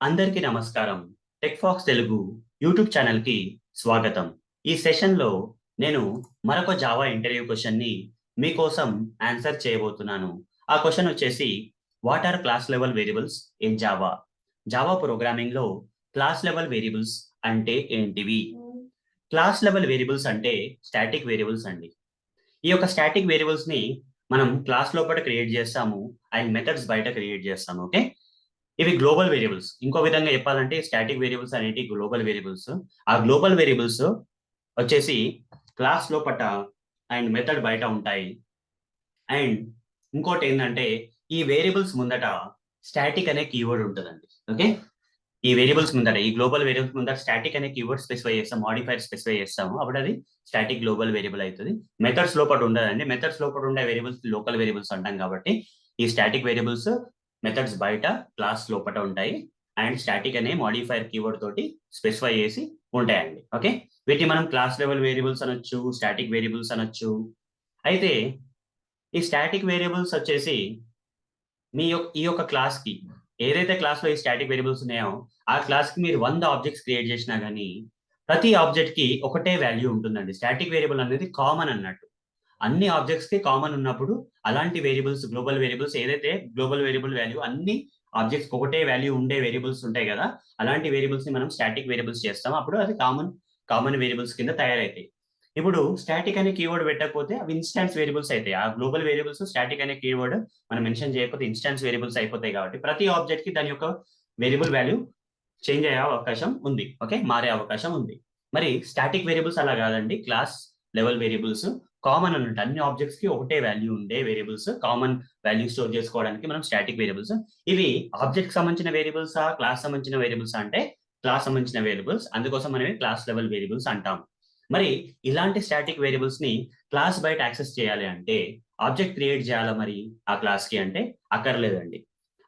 అందరికీ నమస్కారం. Tech Fox Telugu YouTube ఛానల్‌కి స్వాగతం. ఈ సెషన్‌లో నేను మరొక జావా ఇంటర్వ్యూ క్వెషన్‌ని మీకోసం ఆన్సర్ చేయబోతున్నాను. ఆ క్వెషన్ వచ్చేసి what are class level variables in Java? Java ప్రోగ్రామింగ్‌లో క్లాస్ లెవెల్ వేరియబుల్స్ అంటే ఏంటివి? క్లాస్ లెవెల్ వేరియబుల్స్ అంటే స్టాటిక్ వేరియబుల్స్ అండి. ఈ యొక్క స్టాటిక్ వేరియబుల్స్‌ని మనం క్లాస్ లోపట క్రియేట్ చేస్తాము. అండ్ మెథడ్స్ బయట క్రియేట్ చేస్తాము. ఓకే. ఇవి గ్లోబల్ వేరియబుల్స్. ఇంకో విధంగా చెప్పాలంటే స్టాటిక్ వేరియబుల్స్ అనేటివి గ్లోబల్ వేరియబుల్స్. ఆ గ్లోబల్ వేరియబుల్స్ వచ్చేసి క్లాస్ లోపట అండ్ మెథడ్ బయట ఉంటాయి. అండ్ ఇంకోటేందంటే ఈ వేరియబుల్స్ ముందట స్టాటిక్ అనే కీవర్డ్ ఉంటదండి. ఓకే. ఈ వేరియబుల్స్ ముందట ఈ గ్లోబల్ వేరియబుల్స్ ముందట స్టాటిక్ అనే కీవర్డ్ స్పెసిఫై చేస్తాం. మోడిఫైయర్ స్పెసిఫై చేస్తాము. అప్పుడు అది స్టాటిక్ గ్లోబల్ వేరియబుల్ అయితది. మెథడ్స్ లోపట ఉండదండి. మెథడ్స్ లోపట ఉండే వేరియబుల్స్ లోకల్ వేరియబుల్స్ అంటాం కాబట్టి ఈ స్టాటిక్ వేరియబుల్స్ మెథడ్స్ బయట క్లాస్ లోపట ఉంటాయి. అండ్ స్టాటిక్ అనే మోడిఫైయర్ కీవర్డ్ తోటి స్పెసిఫై చేసి ఉంటాయండి. ఓకే. వీటిని మనం క్లాస్ లెవెల్ వేరియబుల్స్ అనొచ్చు, స్టాటిక్ వేరియబుల్స్ అనొచ్చు. అయితే ఈ స్టాటిక్ వేరియబుల్స్ వచ్చేసి ఈ యొక్క క్లాస్‌కి ఏదైతే క్లాస్‌లో ఈ స్టాటిక్ వేరియబుల్స్ ఉన్నాయో, ఆ క్లాస్‌కి మీరు 100 ఆబ్జెక్ట్స్ క్రియేట్ చేసినా గాని, ప్రతి ఆబ్జెక్ట్‌కి ఒకటే వాల్యూ ఉంటుందండి. స్టాటిక్ వేరియబుల్ అనేది కామన్ అన్నట్టు. అన్ని ఆబ్జెక్ట్స్‌కి కామన్ ఉన్నప్పుడు, అలాంటి వేరియబుల్స్ గ్లోబల్ వేరియబుల్స్ ఏదైతే గ్లోబల్ వేరియబుల్ వాల్యూ అన్ని ఆబ్జెక్ట్స్‌కి ఒకటే వాల్యూ ఉండే వేరియబుల్స్ ఉంటాయి గదా! అలాంటి వేరియబుల్స్‌ని మనం స్టాటిక్ వేరియబుల్స్ చేస్తాం. అప్పుడు అది కామన్ వేరియబుల్స్ కింద తయారైతాయి. ఇప్పుడు స్టాటిక్ అనే కీవర్డ్ పెట్టకపోతే అవి ఇన్‌స్టాన్స్ వేరియబుల్స్ అయితాయి. ఆ గ్లోబల్ వేరియబుల్స్ స్టాటిక్ అనే కీవర్డ్ మనం మెన్షన్ చేయకపోతే ఇన్‌స్టాన్స్ వేరియబుల్స్ అయిపోతాయి కాబట్టి ప్రతి ఆబ్జెక్ట్‌కి దాని యొక్క వేరియబుల్ వాల్యూ చేంజ్ అయ్యే అవకాశం ఉంది. ఓకే. మారే అవకాశం ఉంది. మరి స్టాటిక్ వేరియబుల్స్ అలా కాదండి. క్లాస్ లెవెల్ వేరియబుల్స్ కామన్ అన్నట్టు. అన్ని ఆబ్జెక్ట్స్‌కి ఒకటే వాల్యూ ఉండే వేరియబుల్స్ కామన్ వాల్యూ స్టోర్ చేసుకోవడానికి మనం స్టాటిక్ వేరియబుల్స్. ఇవి ఆబ్జెక్ట్‌కి సంబంధించిన వేరియబుల్సా? క్లాస్ సంబంధించిన వేరియబుల్సా అంటే క్లాస్ సంబంధించిన వేరియబుల్స్. అందుకోసం మనమే క్లాస్ లెవెల్ వేరియబుల్స్ అంటాం. మరి ఇలాంటి స్టాటిక్ వేరియబుల్స్‌ని క్లాస్ బయట యాక్సెస్ చేయాలి అంటే ఆబ్జెక్ట్ క్రియేట్ చేయాలా మరి ఆ క్లాస్‌కి అంటే అక్కర్లేదండి.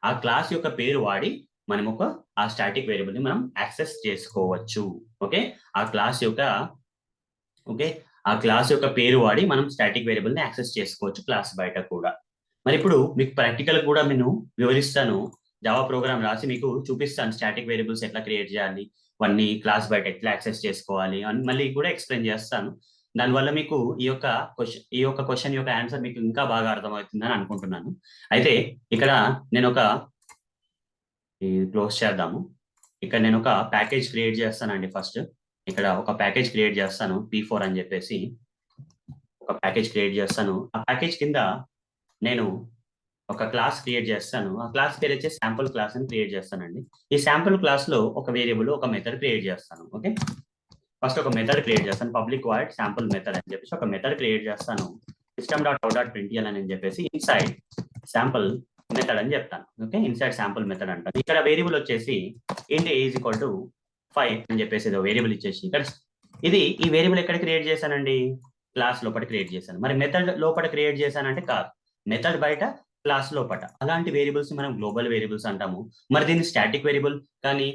ఆ క్లాస్ యొక్క పేరు వాడి మనం ఆ స్టాటిక్ వేరియబుల్‌ని మనం యాక్సెస్ చేసుకోవచ్చు. ఓకే. ఆ క్లాస్ యొక్క ఓకే. ఆ క్లాస్ యొక్క పేరు వాడి మనం స్టాటిక్ వేరియబుల్‌ని యాక్సెస్ చేసుకోవచ్చు క్లాస్ బయట కూడా. మరిప్పుడు మీకు ప్రాక్టికల్ కూడా నేను వివరిస్తాను. జావా ప్రోగ్రామ్ రాసి మీకు చూపిస్తాను స్టాటిక్ వేరియబుల్స్ ఎట్లా క్రియేట్ చేయాలి, ఇవన్నీ క్లాస్ బయట ఎట్లా యాక్సెస్ చేసుకోవాలి అని మళ్ళీ కూడా ఎక్స్‌ప్లెయిన్ చేస్తాను. దానివల్ల మీకు ఈ యొక్క క్వెషన్ యొక్క ఆన్సర్ మీకు ఇంకా బాగా అర్థమవుతుందని అనుకుంటున్నాను. అయితే ఇక్కడ నేనొక ఇది క్లోజ్ చేద్దాము. ఇక్కడ నేనొక ప్యాకేజ్ క్రియేట్ చేస్తానండి ఫస్ట్. ఇక్కడ ఒక ప్యాకేజ్ క్రియేట్ చేస్తాను. పి4 అని చెప్పేసి ఒక ప్యాకేజ్ క్రియేట్ చేస్తాను. ఆ ప్యాకేజ్ కింద నేను ఒక క్లాస్ క్రియేట్ చేస్తాను. ఆ క్లాస్ పేరొచ్చేసి శాంపుల్ క్లాస్ అని క్రియేట్ చేస్తానండి. ఈ శాంపుల్ క్లాస్‌లో ఒక వేరియబుల్, ఒక మెథడ్ క్రియేట్ చేస్తాను. ఓకే. ఫస్ట్ ఒక మెథడ్ క్రియేట్ చేస్తాను. పబ్లిక్ వాయిడ్ శాంపుల్ మెథడ్ అని చెప్పేసి ఒక మెథడ్ క్రియేట్ చేస్తాను. system.out.println అని చెప్పేసి ఇన్సైడ్ శాంపుల్ మెథడ్ అని చెప్తాను. ఓకే. ఇన్సైడ్ శాంపుల్ మెథడ్ అంటాను. ఇక్కడ వేరియబుల్ వచ్చేసి int ఈజ్ ఈక్వల్ టు 5 అని చెప్పేసి ఏదో వేరియబుల్ ఇచ్చేసి ఇక్కడ ఈ వేరియబుల్ ఎక్కడ క్రియేట్ చేశానండి? క్లాస్ లోపల క్రియేట్ చేశాను. మరి మెథడ్ లోపల క్రియేట్ చేశానంటే కాదు. మెథడ్ బయట క్లాస్ లోపట. అలాంటి వేరియబుల్స్ మనం గ్లోబల్ వేరియబుల్స్ అంటాము. మరి దీన్ని స్టాటిక్ వేరియబుల్ కానీ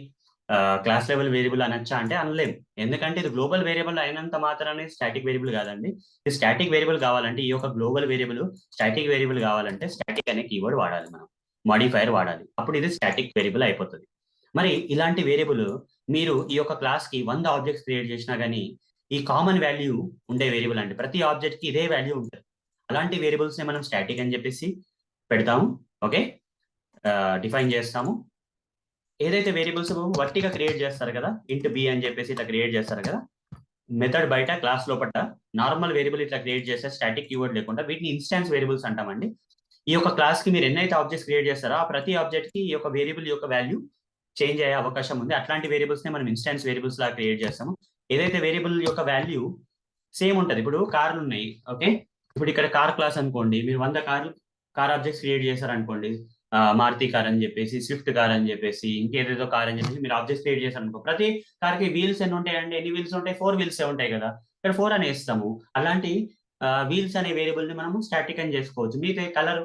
క్లాస్ లెవెల్ వేరియబుల్ అనొచ్చా అంటే అనలేం. ఎందుకంటే ఇది గ్లోబల్ వేరియబుల్ అయినంత మాత్రాన స్టాటిక్ వేరియబుల్ కాదండి. ఈ స్టాటిక్ వేరియబుల్ కావాలంటే ఈ యొక్క గ్లోబల్ వేరియబుల్ స్టాటిక్ వేరియబుల్ కావాలంటే స్టాటిక్ అనే కీవర్డ్ వాడాలి మనం. మోడిఫైయర్ వాడాలి. అప్పుడు ఇది స్టాటిక్ వేరియబుల్ అయిపోతది. మరి ఇలాంటి వేరియబుల్ మీరు ఈ యొక్క క్లాస్‌కి 100 ఆబ్జెక్ట్స్ క్రియేట్ చేసినా గాని ఈ కామన్ వాల్యూ ఉండే వేరియబుల్ అండి. ప్రతి ఆబ్జెక్ట్‌కి ఇదే వాల్యూ ఉంటది. అలాంటి వేరియబుల్స్‌నే మనం స్టాటిక్ అని చెప్పేసి పెడతాము. ఓకే. డిఫైన్ చేస్తాము. ఏదైతే వేరియబుల్స్ వట్టిగా క్రియేట్ చేస్తారు కదా! ఇంట్ బి అని చెప్పేసి ఇట్లా క్రియేట్ చేస్తారు కదా! మెథడ్ బయట క్లాస్ లోపట నార్మల్ వేరియబుల్ ఇట్లా క్రియేట్ చేస్తే స్టాటిక్ కీవర్డ్ లేకుండా వీటిని ఇన్‌స్టాన్స్ వేరియబుల్స్ అంటామండి. ఈ యొక్క క్లాస్‌కి మీరు ఎన్నైతే ఆబ్జెక్ట్స్ క్రియేట్ చేస్తారో ఆ ప్రతి ఆబ్జెక్ట్‌కి ఈ యొక్క వేరియబుల్ యొక్క వాల్యూ చేంజ్ అయ్యే అవకాశం ఉంది. అట్లాంటి వేరియబుల్స్‌నే మనం ఇన్‌స్టాన్స్ వేరియబుల్స్ లాగా క్రియేట్ చేస్తాము. ఏదైతే వేరియబుల్ యొక్క వాల్యూ సేమ్ ఉంటది. ఇప్పుడు కార్లున్నాయి. ఓకే. ఇప్పుడు ఇక్కడ కార్ క్లాస్ అనుకోండి. మీరు 100 కార్ ఆబ్జెక్ట్స్ క్రియేట్ చేశారనుకోండి. మారుతి కార్ అని చెప్పేసి, స్విఫ్ట్ కార్ అని చెప్పేసి, ఇంకేదేదో కార్ అని చెప్పేసి మీరు ఆబ్జెక్ట్స్ క్రియేట్ చేశారనుకో. ప్రతి కార్‌కి వీల్స్ ఎన్ని ఉంటాయండి? ఎన్ని వీల్స్ ఉంటాయి? 4 వీల్సే ఉంటాయి కదా! ఇక్కడ 4 అని ఏస్తాము. అలాంటి వీల్స్ అనే వేరియబుల్‌ని మనము స్టాటిక్ అని చేసుకోవచ్చు. మిగతా కలర్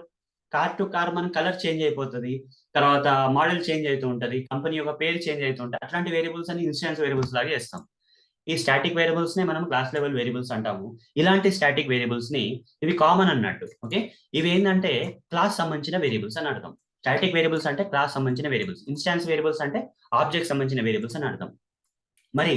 కార్ టు కార్ మన కలర్ చేంజ్ అయిపోతది. తర్వాత మోడల్ చేంజ్ అయితూ ఉంటది. కంపెనీ యొక్క పేరు చేంజ్ అయితూ ఉంటది. అట్లాంటి వేరియబుల్స్ అన్ని ఇన్‌స్టాన్స్ వేరియబుల్స్ లాగా ఏస్తాం. ఈ స్టాటిక్ వేరియబుల్స్‌నే మనం క్లాస్ లెవెల్ వేరియబుల్స్ అంటాము. ఇలాంటి స్టాటిక్ వేరియబుల్స్‌ని ఇవి కామన్ అన్నట్టు. ఓకే. ఇవేందంటే క్లాస్ సంబంధించిన వేరియబుల్స్ అని అర్థం. స్టాటిక్ వేరియబుల్స్ అంటే క్లాస్ సంబంధించిన వేరియబుల్స్, ఇన్స్టాన్స్ వేరియబుల్స్ అంటే ఆబ్జెక్ట్ సంబంధించిన వేరియబుల్స్ అని అర్థం. మరి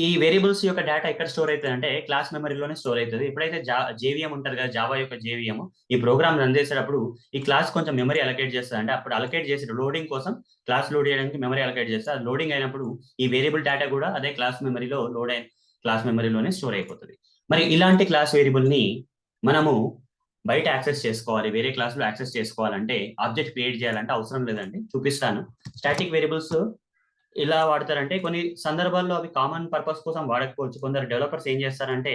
ఈ వేరియబుల్స్ యొక్క డేటా ఎక్కడ స్టోర్ అవుతుంది అంటే క్లాస్ మెమరీలోనే స్టోర్ అవుతుంది. ఎప్పుడైతే జేవిఎం ఉంటుంది కదా, జావా యొక్క జేవిఎం, ఈ ప్రోగ్రామ్ రన్ చేసేటప్పుడు ఈ క్లాస్ కొంచెం మెమరీ అలొకేట్ చేస్తుంది. అంటే అప్పుడు అలొకేట్ చేసి లోడింగ్ కోసం క్లాస్ లోడ్ చేయడానికి మెమరీ అలొకేట్ చేస్తే అది లోడింగ్ అయినప్పుడు ఈ వేరియబుల్ డేటా కూడా అదే క్లాస్ మెమరీలో లోడ్ అయిన క్లాస్ మెమరీలోనే స్టోర్ అయిపోతుంది. మరి ఇలాంటి క్లాస్ వేరియబుల్ ని మనము బయట యాక్సెస్ చేసుకోవాలి, వేరే క్లాస్ లో యాక్సెస్ చేసుకోవాలంటే ఆబ్జెక్ట్ క్రియేట్ చేయాలంటే అవసరం లేదండి. చూపిస్తాను. స్టాటిక్ వేరియబుల్స్ ఇలా వాడతారంటే కొన్ని సందర్భాల్లో అవి కామన్ పర్పస్ కోసం వాడకపోవచ్చు. కొందరు డెవలపర్స్ ఏం చేస్తారంటే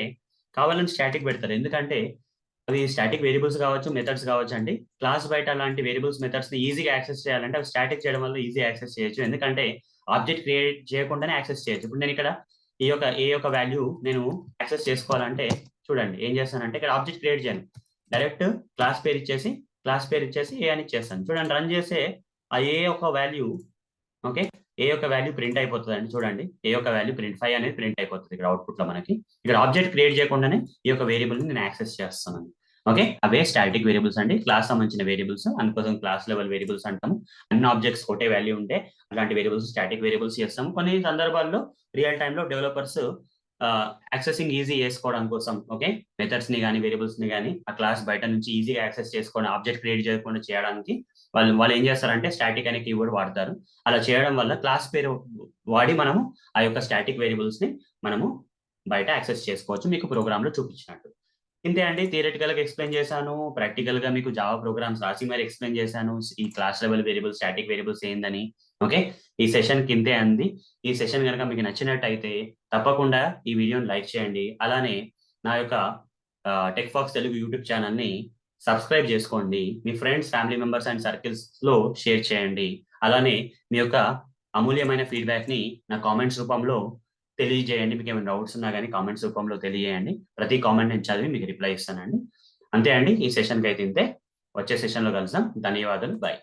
కావాలని స్టాటిక్ పెడతారు. ఎందుకంటే అవి స్టాటిక్ వేరియబుల్స్ కావచ్చు, మెథడ్స్ కావచ్చు అండి. క్లాస్ బయట అలాంటి వేరియబుల్స్, మెథడ్స్ ని ఈజీగా యాక్సెస్ చేయాలంటే అవి స్టాటిక్ చేయడం వల్ల ఈజీ యాక్సెస్ చేయొచ్చు. ఎందుకంటే ఆబ్జెక్ట్ క్రియేట్ చేయకుండానే యాక్సెస్ చేయొచ్చు. ఇప్పుడు నేను ఇక్కడ ఏ యొక్క వాల్యూ నేను యాక్సెస్ చేసుకోవాలంటే చూడండి ఏం చేస్తానంటే ఇక్కడ ఆబ్జెక్ట్ క్రియేట్ చేయను, డైరెక్ట్ క్లాస్ పేరు ఇచ్చేసి ఏ అని ఇచ్చేస్తాను. చూడండి రన్ చేసే ఆ ఏ యొక్క వాల్యూ, ఓకే, ఏ యొక్క వాల్యూ ప్రింట్ అయిపోతుంది అండి. చూడండి ఏ యొక్క వాల్యూ ప్రింట్ 5 అనేది ప్రింట్ అయిపోతుంది ఇక్కడ అవుట్పుట్ లో మనకి. ఇక్కడ ఆబ్జెక్ట్ క్రియేట్ చేయకుండానే ఈ యొక్క వేరియబుల్ ని నేను యాక్సెస్ చేస్తున్నాను. ఓకే, అవే స్టాటిక్ వేరియబుల్స్ అండి, క్లాస్ సంబంధించిన వేరియబుల్స్. అందుకోసం క్లాస్ లెవెల్ వేరియబుల్స్ అంటాము. అన్ని ఆబ్జెక్ట్స్ ఒకటే వాల్యూ ఉంటే అలాంటి వేరియబుల్స్ స్టాటిక్ వేరియబుల్స్ చేస్తాము. కొన్ని సందర్భాల్లో రియల్ టైమ్ లో డెవలపర్స్ యాక్సెసింగ్ ఈజీ చేసుకోవడం కోసం, ఓకే, మెథడ్స్ ని కానీ వేరియబుల్స్ ని కానీ ఆ క్లాస్ బయట నుంచి ఈజీగా యాక్సెస్ చేసుకోవడం, ఆబ్జెక్ట్ క్రియేట్ చేయకుండా చేయడానికి వాళ్ళు ఏం చేస్తారంటే స్టాటిక్ అనే కీవర్డ్ వాడతారు. అలా చేయడం వల్ల క్లాస్ పేరు వాడి మనము ఆ యొక్క స్టాటిక్ వేరియబుల్స్ ని మనము బయట యాక్సెస్ చేసుకోవచ్చు, మీకు ప్రోగ్రామ్ లో చూపించినట్టు. ఇంతే అండి. థియరిటికల్ గా ఎక్స్ప్లెయిన్ చేశాను, ప్రాక్టికల్ గా మీకు జావా ప్రోగ్రామ్స్ రాసి మరి ఎక్స్ప్లెయిన్ చేశాను ఈ class level variables, static variables ఏందని. ఓకే, ఈ సెషన్ కి ఇంతే అంది. ఈ సెషన్ కనుక మీకు నచ్చినట్టయితే తప్పకుండా ఈ వీడియోని లైక్ చేయండి. అలానే నా యొక్క Tech Fox Telugu YouTube channel ని సబ్స్క్రైబ్ చేసుకోండి. మీ friends, family members and circles లో షేర్ చేయండి. అలానే మీ యొక్క అమూల్యమైన ఫీడ్బ్యాక్ ని నా కామెంట్స్ రూపంలో తెలియజేయండి. మీకు ఏమైనా డౌట్స్ ఉన్నా కానీ కామెంట్స్ రూపంలో తెలియజేయండి. ప్రతి కామెంట్ నేను చదివి మీకు రిప్లై ఇస్తానండి. అంతే అండి, ఈ సెషన్కి అయితే ఇంతే. వచ్చే సెషన్లో కలుద్దాం. ధన్యవాదాలు. బాయ్.